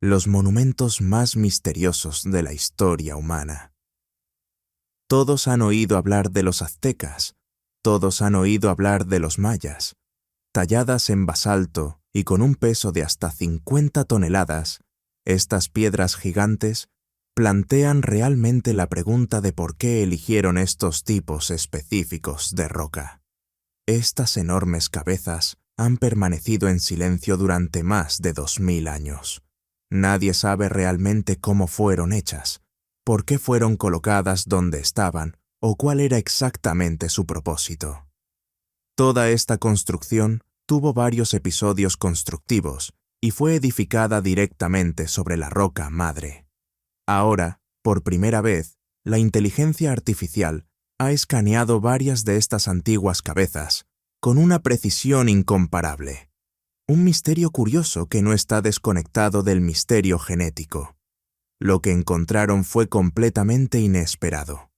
los monumentos más misteriosos de la historia humana. Todos han oído hablar de los aztecas, todos han oído hablar de los mayas. Talladas en basalto y con un peso de hasta 50 toneladas, estas piedras gigantes plantean realmente la pregunta de por qué eligieron estos tipos específicos de roca. Estas enormes cabezas han permanecido en silencio durante más de 2000 años. Nadie sabe realmente cómo fueron hechas, por qué fueron colocadas donde estaban o cuál era exactamente su propósito. Toda esta construcción tuvo varios episodios constructivos y fue edificada directamente sobre la roca madre. Ahora, por primera vez, la inteligencia artificial ha escaneado varias de estas antiguas cabezas con una precisión incomparable. Un misterio curioso que no está desconectado del misterio genético. Lo que encontraron fue completamente inesperado.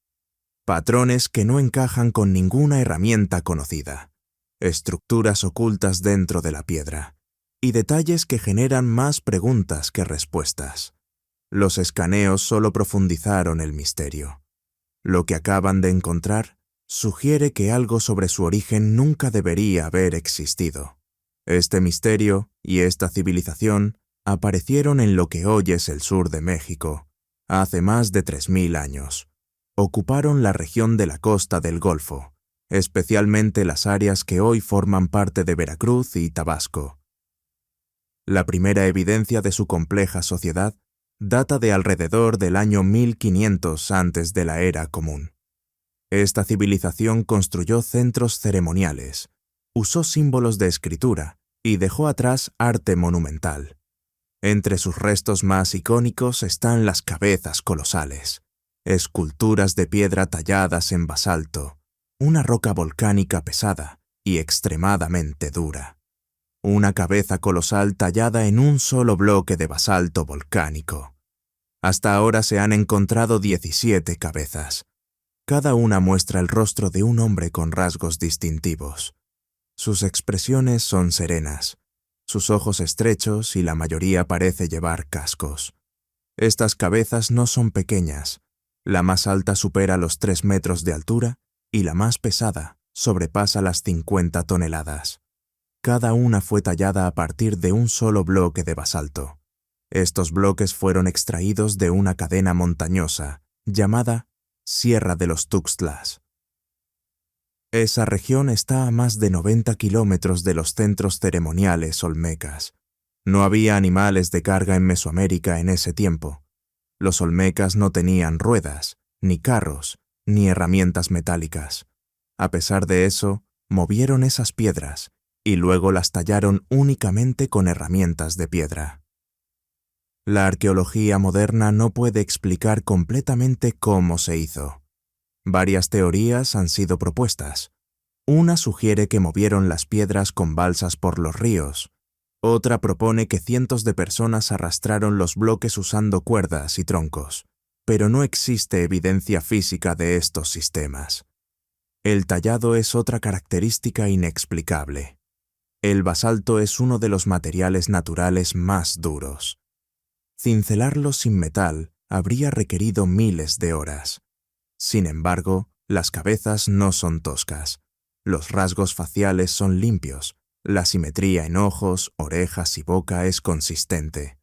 Patrones que no encajan con ninguna herramienta conocida. Estructuras ocultas dentro de la piedra. Y detalles que generan más preguntas que respuestas. Los escaneos solo profundizaron el misterio. Lo que acaban de encontrar sugiere que algo sobre su origen nunca debería haber existido. Este misterio y esta civilización aparecieron en lo que hoy es el sur de México, hace más de 3000 años. Ocuparon la región de la costa del Golfo, especialmente las áreas que hoy forman parte de Veracruz y Tabasco. La primera evidencia de su compleja sociedad data de alrededor del año 1500 antes de la era común. Esta civilización construyó centros ceremoniales, usó símbolos de escritura y dejó atrás arte monumental. Entre sus restos más icónicos están las cabezas colosales, esculturas de piedra talladas en basalto, una roca volcánica pesada y extremadamente dura. Una cabeza colosal tallada en un solo bloque de basalto volcánico. Hasta ahora se han encontrado 17 cabezas. Cada una muestra el rostro de un hombre con rasgos distintivos. Sus expresiones son serenas, sus ojos estrechos y la mayoría parece llevar cascos. Estas cabezas no son pequeñas. La más alta supera los 3 metros de altura y la más pesada sobrepasa las 50 toneladas. Cada una fue tallada a partir de un solo bloque de basalto. Estos bloques fueron extraídos de una cadena montañosa llamada Sierra de los Tuxtlas. Esa región está a más de 90 kilómetros de los centros ceremoniales olmecas. No había animales de carga en Mesoamérica en ese tiempo. Los olmecas no tenían ruedas, ni carros, ni herramientas metálicas. A pesar de eso, movieron esas piedras y luego las tallaron únicamente con herramientas de piedra. La arqueología moderna no puede explicar completamente cómo se hizo. Varias teorías han sido propuestas. Una sugiere que movieron las piedras con balsas por los ríos. Otra propone que cientos de personas arrastraron los bloques usando cuerdas y troncos, pero no existe evidencia física de estos sistemas. El tallado es otra característica inexplicable. El basalto es uno de los materiales naturales más duros. Cincelarlo sin metal habría requerido miles de horas. Sin embargo, las cabezas no son toscas. Los rasgos faciales son limpios. La simetría en ojos, orejas y boca es consistente.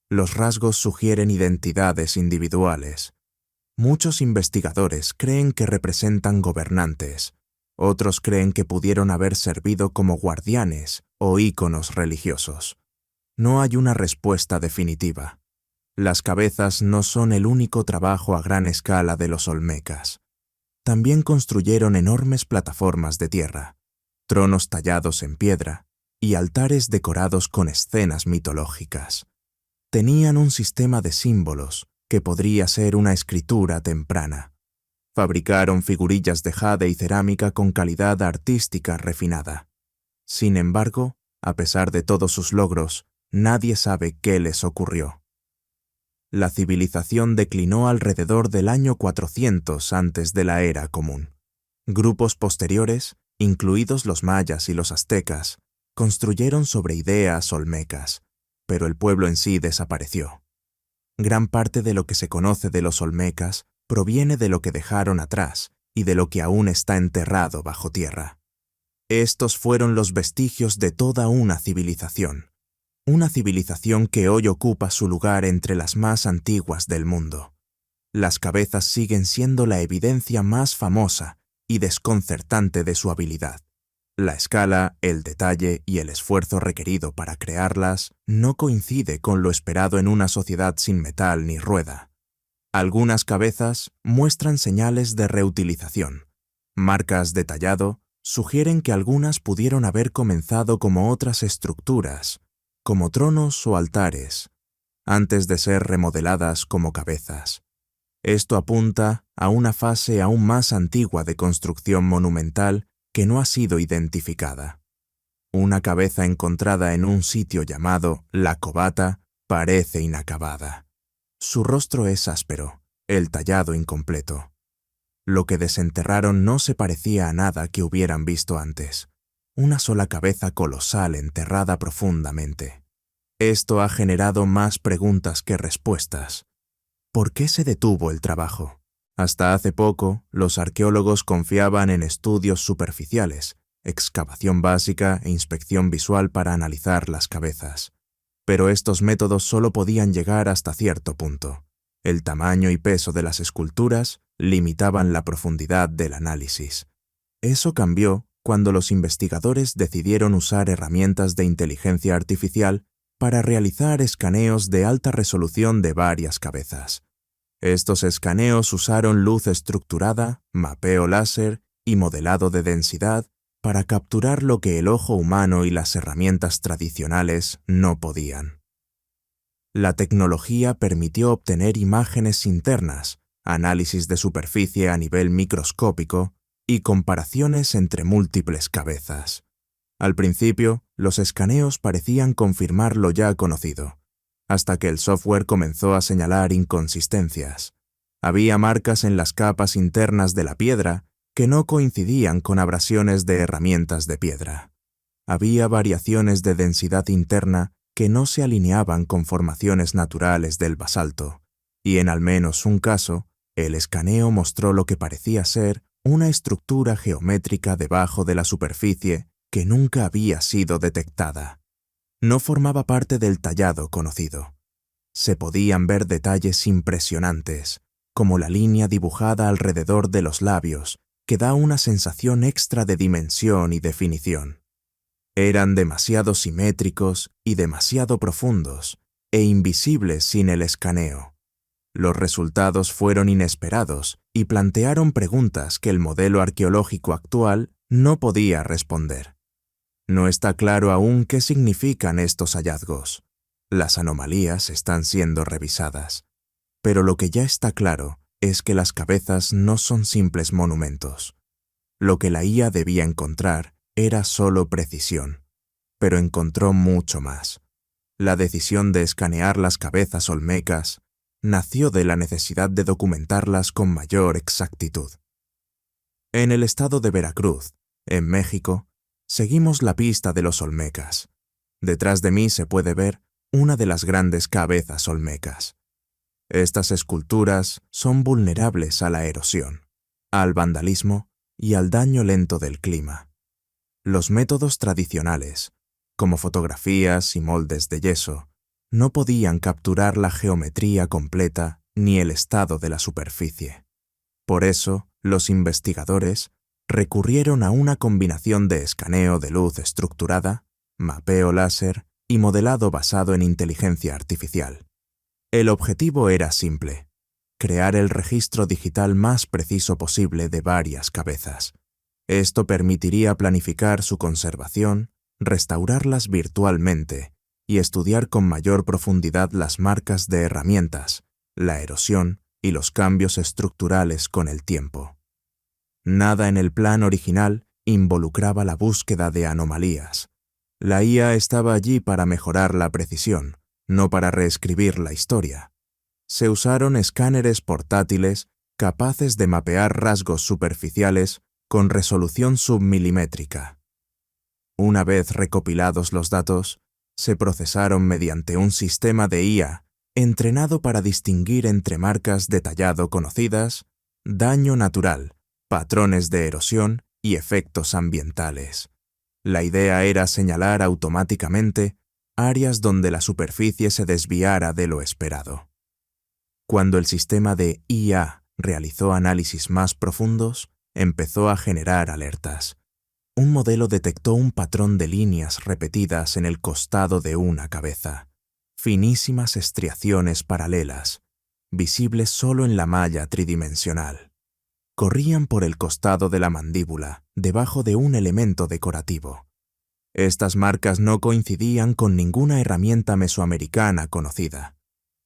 Los rasgos sugieren identidades individuales. Muchos investigadores creen que representan gobernantes. Otros creen que pudieron haber servido como guardianes o íconos religiosos. No hay una respuesta definitiva. Las cabezas no son el único trabajo a gran escala de los olmecas. También construyeron enormes plataformas de tierra, tronos tallados en piedra y altares decorados con escenas mitológicas. Tenían un sistema de símbolos que podría ser una escritura temprana. Fabricaron figurillas de jade y cerámica con calidad artística refinada. Sin embargo, a pesar de todos sus logros, nadie sabe qué les ocurrió. La civilización declinó alrededor del año 400 antes de la era común. Grupos posteriores, incluidos los mayas y los aztecas, construyeron sobre ideas olmecas. pero el pueblo en sí desapareció. Gran parte de lo que se conoce de los olmecas proviene de lo que dejaron atrás y de lo que aún está enterrado bajo tierra. Estos fueron los vestigios de toda una civilización que hoy ocupa su lugar entre las más antiguas del mundo. Las cabezas siguen siendo la evidencia más famosa y desconcertante de su habilidad. La escala, el detalle y el esfuerzo requerido para crearlas no coincide con lo esperado en una sociedad sin metal ni rueda. Algunas cabezas muestran señales de reutilización. Marcas de tallado sugieren que algunas pudieron haber comenzado como otras estructuras, como tronos o altares, antes de ser remodeladas como cabezas. Esto apunta a una fase aún más antigua de construcción monumental que no ha sido identificada. Una cabeza encontrada en un sitio llamado La Covata parece inacabada. Su rostro es áspero, el tallado incompleto. Lo que desenterraron no se parecía a nada que hubieran visto antes. Una sola cabeza colosal enterrada profundamente. Esto ha generado más preguntas que respuestas. ¿Por qué se detuvo el trabajo? Hasta hace poco, los arqueólogos confiaban en estudios superficiales, excavación básica e inspección visual para analizar las cabezas. Pero estos métodos solo podían llegar hasta cierto punto. El tamaño y peso de las esculturas limitaban la profundidad del análisis. Eso cambió cuando los investigadores decidieron usar herramientas de inteligencia artificial para realizar escaneos de alta resolución de varias cabezas. Estos escaneos usaron luz estructurada, mapeo láser y modelado de densidad para capturar lo que el ojo humano y las herramientas tradicionales no podían. La tecnología permitió obtener imágenes internas, análisis de superficie a nivel microscópico y comparaciones entre múltiples cabezas. Al principio, los escaneos parecían confirmar lo ya conocido, hasta que el software comenzó a señalar inconsistencias. Había marcas en las capas internas de la piedra que no coincidían con abrasiones de herramientas de piedra. Había variaciones de densidad interna que no se alineaban con formaciones naturales del basalto, y en al menos un caso, el escaneo mostró lo que parecía ser una estructura geométrica debajo de la superficie que nunca había sido detectada. No formaba parte del tallado conocido. Se podían ver detalles impresionantes, como la línea dibujada alrededor de los labios, que da una sensación extra de dimensión y definición. Eran demasiado simétricos y demasiado profundos, e invisibles sin el escaneo. Los resultados fueron inesperados y plantearon preguntas que el modelo arqueológico actual no podía responder. No está claro aún qué significan estos hallazgos. Las anomalías están siendo revisadas. Pero lo que ya está claro es que las cabezas no son simples monumentos. Lo que la IA debía encontrar era solo precisión, pero encontró mucho más. La decisión de escanear las cabezas olmecas nació de la necesidad de documentarlas con mayor exactitud. En el estado de Veracruz, en México, seguimos la pista de los olmecas. Detrás de mí se puede ver una de las grandes cabezas olmecas. Estas esculturas son vulnerables a la erosión, al vandalismo y al daño lento del clima. Los métodos tradicionales, como fotografías y moldes de yeso, no podían capturar la geometría completa ni el estado de la superficie. Por eso, los investigadores recurrieron a una combinación de escaneo de luz estructurada, mapeo láser y modelado basado en inteligencia artificial. El objetivo era simple: crear el registro digital más preciso posible de varias cabezas. Esto permitiría planificar su conservación, restaurarlas virtualmente y estudiar con mayor profundidad las marcas de herramientas, la erosión y los cambios estructurales con el tiempo. Nada en el plan original involucraba la búsqueda de anomalías. La IA estaba allí para mejorar la precisión, no para reescribir la historia. Se usaron escáneres portátiles capaces de mapear rasgos superficiales con resolución submilimétrica. Una vez recopilados los datos, se procesaron mediante un sistema de IA entrenado para distinguir entre marcas de tallado conocidas, daño natural, patrones de erosión y efectos ambientales. La idea era señalar automáticamente áreas donde la superficie se desviara de lo esperado. Cuando el sistema de IA realizó análisis más profundos, empezó a generar alertas. Un modelo detectó un patrón de líneas repetidas en el costado de una cabeza, finísimas estriaciones paralelas, visibles solo en la malla tridimensional. Corrían por el costado de la mandíbula, debajo de un elemento decorativo. Estas marcas no coincidían con ninguna herramienta mesoamericana conocida.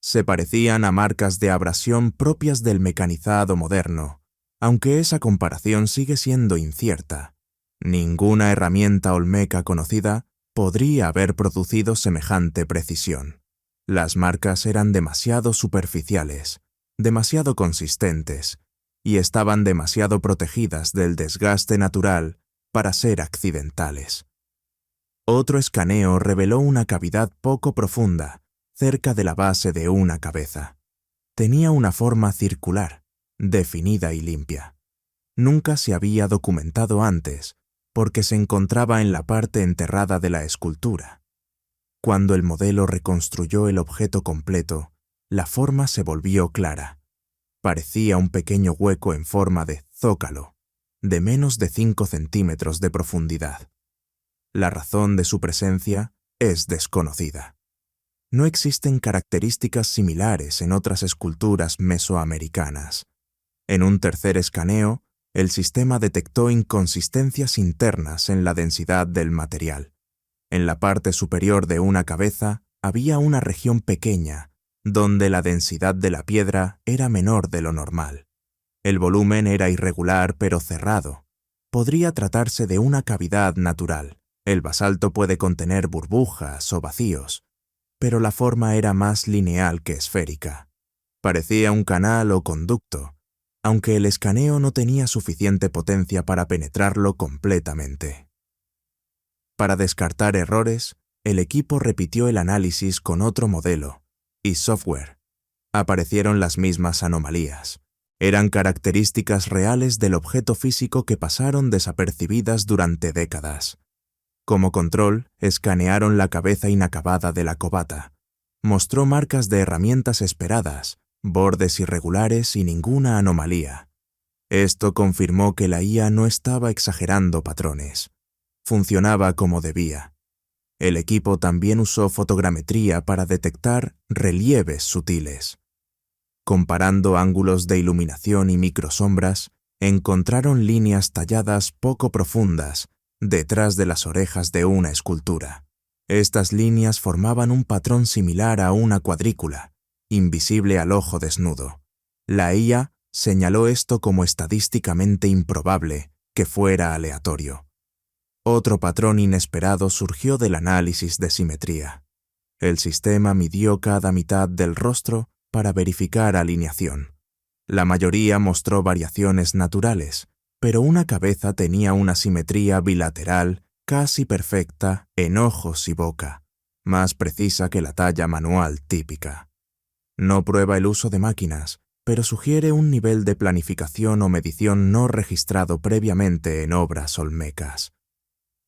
Se parecían a marcas de abrasión propias del mecanizado moderno, aunque esa comparación sigue siendo incierta. Ninguna herramienta olmeca conocida podría haber producido semejante precisión. Las marcas eran demasiado superficiales, demasiado consistentes, y estaban demasiado protegidas del desgaste natural para ser accidentales. Otro escaneo reveló una cavidad poco profunda, cerca de la base de una cabeza. Tenía una forma circular, definida y limpia. Nunca se había documentado antes, porque se encontraba en la parte enterrada de la escultura. Cuando el modelo reconstruyó el objeto completo, la forma se volvió clara. Parecía un pequeño hueco en forma de zócalo, de menos de 5 centímetros de profundidad. La razón de su presencia es desconocida. No existen características similares en otras esculturas mesoamericanas. En un tercer escaneo, el sistema detectó inconsistencias internas en la densidad del material. En la parte superior de una cabeza había una región pequeña, donde la densidad de la piedra era menor de lo normal. El volumen era irregular pero cerrado. Podría tratarse de una cavidad natural. El basalto puede contener burbujas o vacíos, pero la forma era más lineal que esférica. Parecía un canal o conducto, aunque el escaneo no tenía suficiente potencia para penetrarlo completamente. Para descartar errores, el equipo repitió el análisis con otro modelo y software. Aparecieron las mismas anomalías. Eran características reales del objeto físico que pasaron desapercibidas durante décadas. Como control, escanearon la cabeza inacabada de la cobata. Mostró marcas de herramientas esperadas, bordes irregulares y ninguna anomalía. Esto confirmó que la IA no estaba exagerando patrones. Funcionaba como debía. El equipo también usó fotogrametría para detectar relieves sutiles. Comparando ángulos de iluminación y microsombras, encontraron líneas talladas poco profundas detrás de las orejas de una escultura. Estas líneas formaban un patrón similar a una cuadrícula, invisible al ojo desnudo. La IA señaló esto como estadísticamente improbable que fuera aleatorio. Otro patrón inesperado surgió del análisis de simetría. El sistema midió cada mitad del rostro para verificar alineación. La mayoría mostró variaciones naturales, pero una cabeza tenía una simetría bilateral casi perfecta en ojos y boca, más precisa que la talla manual típica. No prueba el uso de máquinas, pero sugiere un nivel de planificación o medición no registrado previamente en obras olmecas.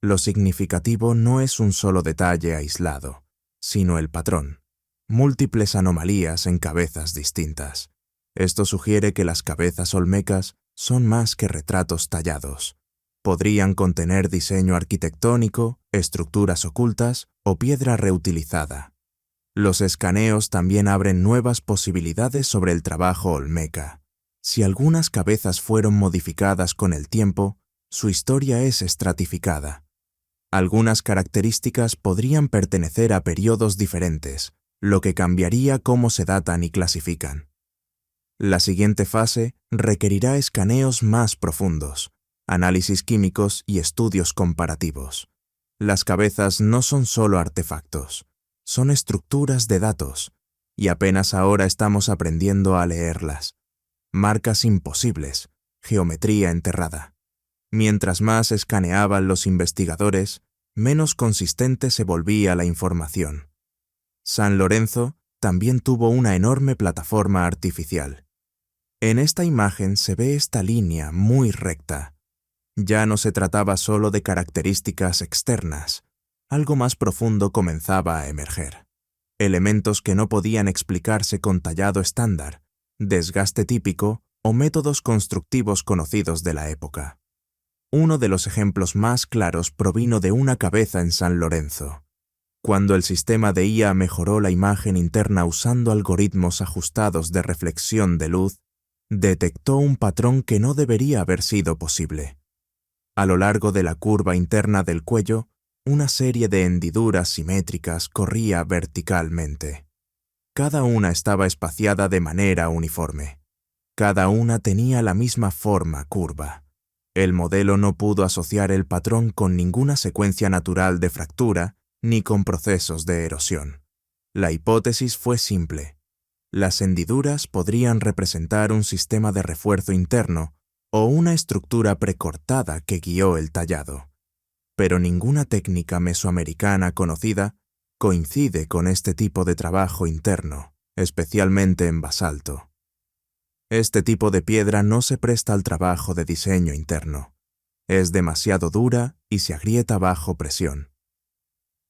Lo significativo no es un solo detalle aislado, sino el patrón, múltiples anomalías en cabezas distintas. Esto sugiere que las cabezas olmecas son más que retratos tallados. Podrían contener diseño arquitectónico, estructuras ocultas o piedra reutilizada. Los escaneos también abren nuevas posibilidades sobre el trabajo olmeca. Si algunas cabezas fueron modificadas con el tiempo, su historia es estratificada. Algunas características podrían pertenecer a periodos diferentes, lo que cambiaría cómo se datan y clasifican. La siguiente fase requerirá escaneos más profundos, análisis químicos y estudios comparativos. Las cabezas no son solo artefactos, son estructuras de datos, y apenas ahora estamos aprendiendo a leerlas. Marcas imposibles, geometría enterrada. Mientras más escaneaban los investigadores, menos consistente se volvía la información. San Lorenzo también tuvo una enorme plataforma artificial. En esta imagen se ve esta línea muy recta. Ya no se trataba solo de características externas, algo más profundo comenzaba a emerger. Elementos que no podían explicarse con tallado estándar, desgaste típico o métodos constructivos conocidos de la época. Uno de los ejemplos más claros provino de una cabeza en San Lorenzo. Cuando el sistema de IA mejoró la imagen interna usando algoritmos ajustados de reflexión de luz, detectó un patrón que no debería haber sido posible. A lo largo de la curva interna del cuello, una serie de hendiduras simétricas corría verticalmente. Cada una estaba espaciada de manera uniforme. Cada una tenía la misma forma curva. El modelo no pudo asociar el patrón con ninguna secuencia natural de fractura ni con procesos de erosión. La hipótesis fue simple. Las hendiduras podrían representar un sistema de refuerzo interno o una estructura precortada que guió el tallado. Pero ninguna técnica mesoamericana conocida coincide con este tipo de trabajo interno, especialmente en basalto. Este tipo de piedra no se presta al trabajo de diseño interno. Es demasiado dura y se agrieta bajo presión.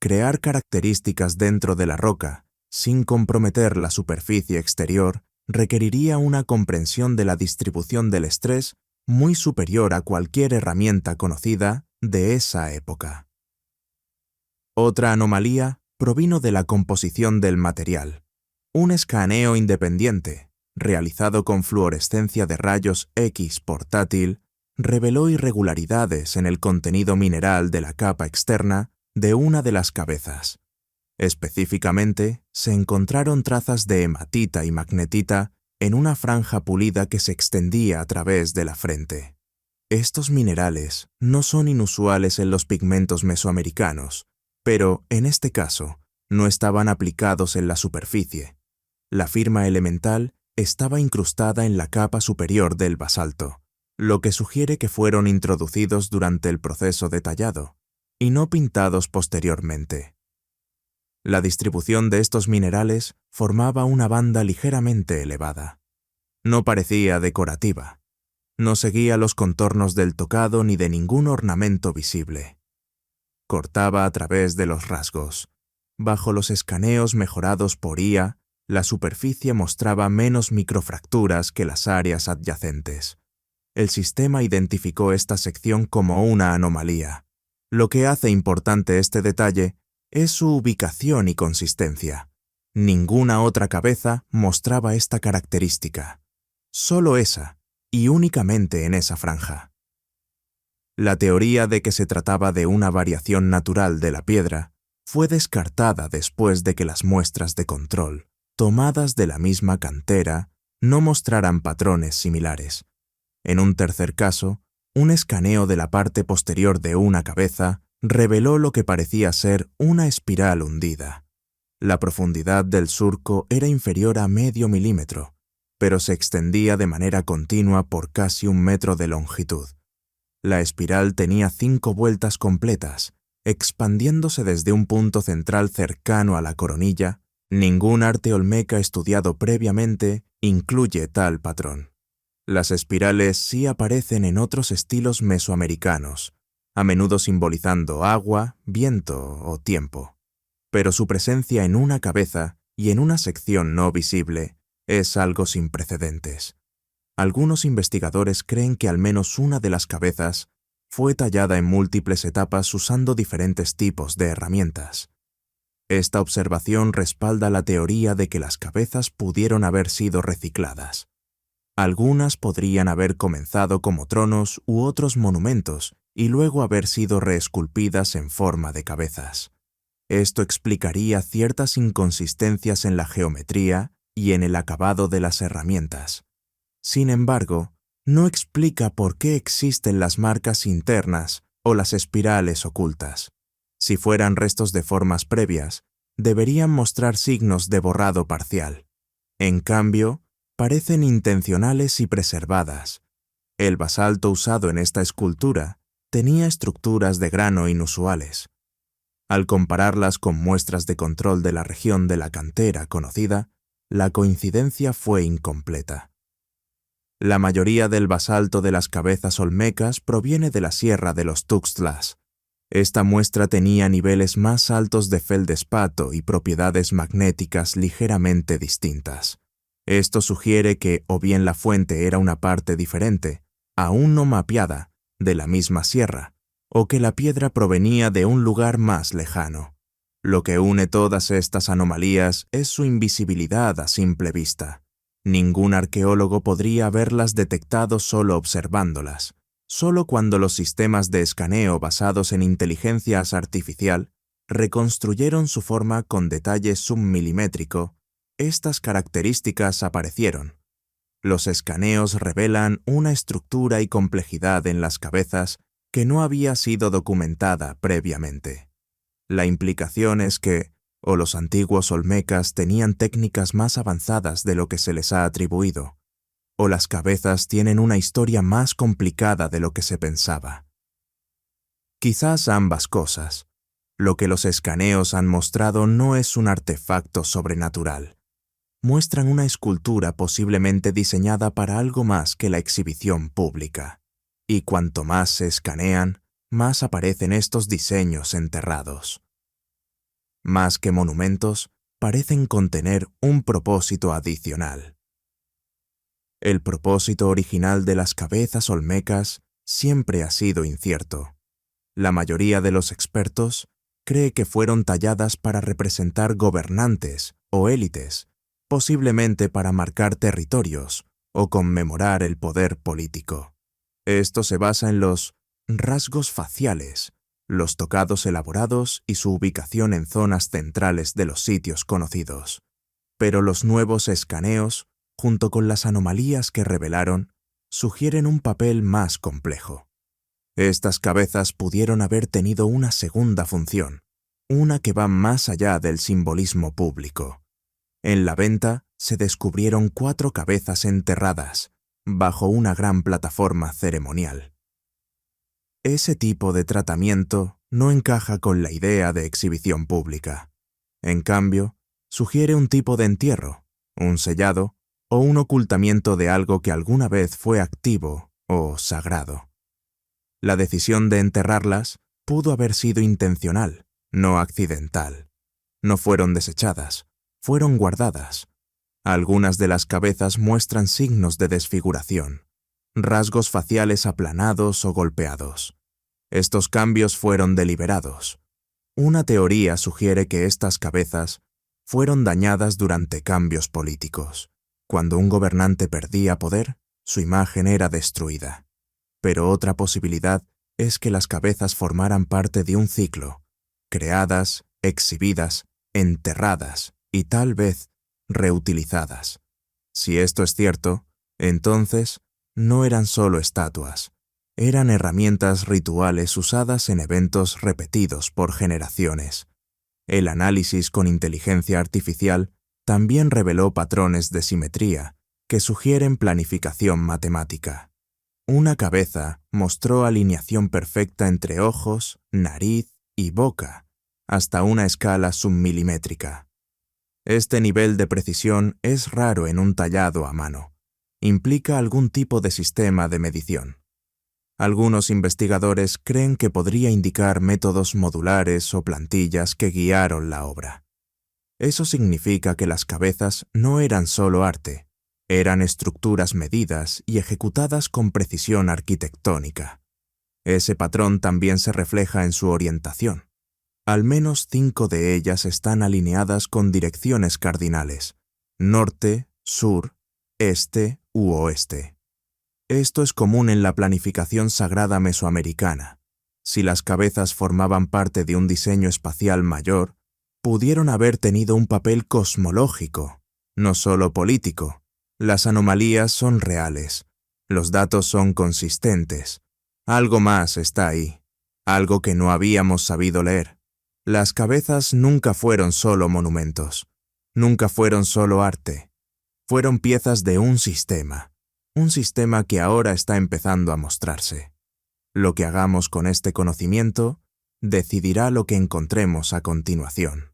Crear características dentro de la roca, sin comprometer la superficie exterior, requeriría una comprensión de la distribución del estrés muy superior a cualquier herramienta conocida de esa época. Otra anomalía provino de la composición del material. Un escaneo independiente, realizado con fluorescencia de rayos X portátil, reveló irregularidades en el contenido mineral de la capa externa de una de las cabezas. Específicamente, se encontraron trazas de hematita y magnetita en una franja pulida que se extendía a través de la frente. Estos minerales no son inusuales en los pigmentos mesoamericanos, pero, en este caso, no estaban aplicados en la superficie. La firma elemental estaba incrustada en la capa superior del basalto, lo que sugiere que fueron introducidos durante el proceso de tallado, y no pintados posteriormente. La distribución de estos minerales formaba una banda ligeramente elevada. No parecía decorativa. No seguía los contornos del tocado ni de ningún ornamento visible. Cortaba a través de los rasgos. Bajo los escaneos mejorados por IA, la superficie mostraba menos microfracturas que las áreas adyacentes. El sistema identificó esta sección como una anomalía. Lo que hace importante este detalle es su ubicación y consistencia. Ninguna otra cabeza mostraba esta característica. Solo esa, y únicamente en esa franja. La teoría de que se trataba de una variación natural de la piedra fue descartada después de que las muestras de control, tomadas de la misma cantera, no mostraran patrones similares. En un tercer caso, un escaneo de la parte posterior de una cabeza reveló lo que parecía ser una espiral hundida. La profundidad del surco era inferior a medio milímetro, pero se extendía de manera continua por casi 1 metro de longitud. La espiral tenía 5 vueltas completas, expandiéndose desde un punto central cercano a la coronilla. Ningún arte olmeca estudiado previamente incluye tal patrón. Las espirales sí aparecen en otros estilos mesoamericanos, a menudo simbolizando agua, viento o tiempo. Pero su presencia en una cabeza y en una sección no visible es algo sin precedentes. Algunos investigadores creen que al menos una de las cabezas fue tallada en múltiples etapas usando diferentes tipos de herramientas. Esta observación respalda la teoría de que las cabezas pudieron haber sido recicladas. Algunas podrían haber comenzado como tronos u otros monumentos y luego haber sido reesculpidas en forma de cabezas. Esto explicaría ciertas inconsistencias en la geometría y en el acabado de las herramientas. Sin embargo, no explica por qué existen las marcas internas o las espirales ocultas. Si fueran restos de formas previas, deberían mostrar signos de borrado parcial. En cambio, parecen intencionales y preservadas. El basalto usado en esta escultura tenía estructuras de grano inusuales. Al compararlas con muestras de control de la región de la cantera conocida, la coincidencia fue incompleta. La mayoría del basalto de las cabezas olmecas proviene de la sierra de los Tuxtlas. Esta muestra tenía niveles más altos de feldespato y propiedades magnéticas ligeramente distintas. Esto sugiere que o bien la fuente era una parte diferente, aún no mapeada, de la misma sierra, o que la piedra provenía de un lugar más lejano. Lo que une todas estas anomalías es su invisibilidad a simple vista. Ningún arqueólogo podría haberlas detectado solo observándolas. Solo cuando los sistemas de escaneo basados en inteligencia artificial reconstruyeron su forma con detalle submilimétrico, estas características aparecieron. Los escaneos revelan una estructura y complejidad en las cabezas que no había sido documentada previamente. La implicación es que, o los antiguos olmecas tenían técnicas más avanzadas de lo que se les ha atribuido, o las cabezas tienen una historia más complicada de lo que se pensaba. Quizás ambas cosas. Lo que los escaneos han mostrado no es un artefacto sobrenatural. Muestran una escultura posiblemente diseñada para algo más que la exhibición pública. Y cuanto más se escanean, más aparecen estos diseños enterrados. Más que monumentos, parecen contener un propósito adicional. El propósito original de las cabezas olmecas siempre ha sido incierto. La mayoría de los expertos cree que fueron talladas para representar gobernantes o élites, posiblemente para marcar territorios o conmemorar el poder político. Esto se basa en los rasgos faciales, los tocados elaborados y su ubicación en zonas centrales de los sitios conocidos. Pero los nuevos escaneos, junto con las anomalías que revelaron, sugieren un papel más complejo. Estas cabezas pudieron haber tenido una segunda función, una que va más allá del simbolismo público. En la venta se descubrieron 4 cabezas enterradas, bajo una gran plataforma ceremonial. Ese tipo de tratamiento no encaja con la idea de exhibición pública. En cambio, sugiere un tipo de entierro, un sellado, o un ocultamiento de algo que alguna vez fue activo o sagrado. La decisión de enterrarlas pudo haber sido intencional, no accidental. No fueron desechadas, fueron guardadas. Algunas de las cabezas muestran signos de desfiguración, rasgos faciales aplanados o golpeados. Estos cambios fueron deliberados. Una teoría sugiere que estas cabezas fueron dañadas durante cambios políticos. Cuando un gobernante perdía poder, su imagen era destruida. Pero otra posibilidad es que las cabezas formaran parte de un ciclo, creadas, exhibidas, enterradas y tal vez reutilizadas. Si esto es cierto, entonces no eran solo estatuas, eran herramientas rituales usadas en eventos repetidos por generaciones. El análisis con inteligencia artificial también reveló patrones de simetría que sugieren planificación matemática. Una cabeza mostró alineación perfecta entre ojos, nariz y boca, hasta una escala submilimétrica. Este nivel de precisión es raro en un tallado a mano. Implica algún tipo de sistema de medición. Algunos investigadores creen que podría indicar métodos modulares o plantillas que guiaron la obra. Eso significa que las cabezas no eran solo arte, eran estructuras medidas y ejecutadas con precisión arquitectónica. Ese patrón también se refleja en su orientación. Al menos 5 de ellas están alineadas con direcciones cardinales: norte, sur, este u oeste. Esto es común en la planificación sagrada mesoamericana. Si las cabezas formaban parte de un diseño espacial mayor, pudieron haber tenido un papel cosmológico, no solo político. Las anomalías son reales, los datos son consistentes. Algo más está ahí, algo que no habíamos sabido leer. Las cabezas nunca fueron solo monumentos, nunca fueron solo arte. Fueron piezas de un sistema que ahora está empezando a mostrarse. Lo que hagamos con este conocimiento decidirá lo que encontremos a continuación.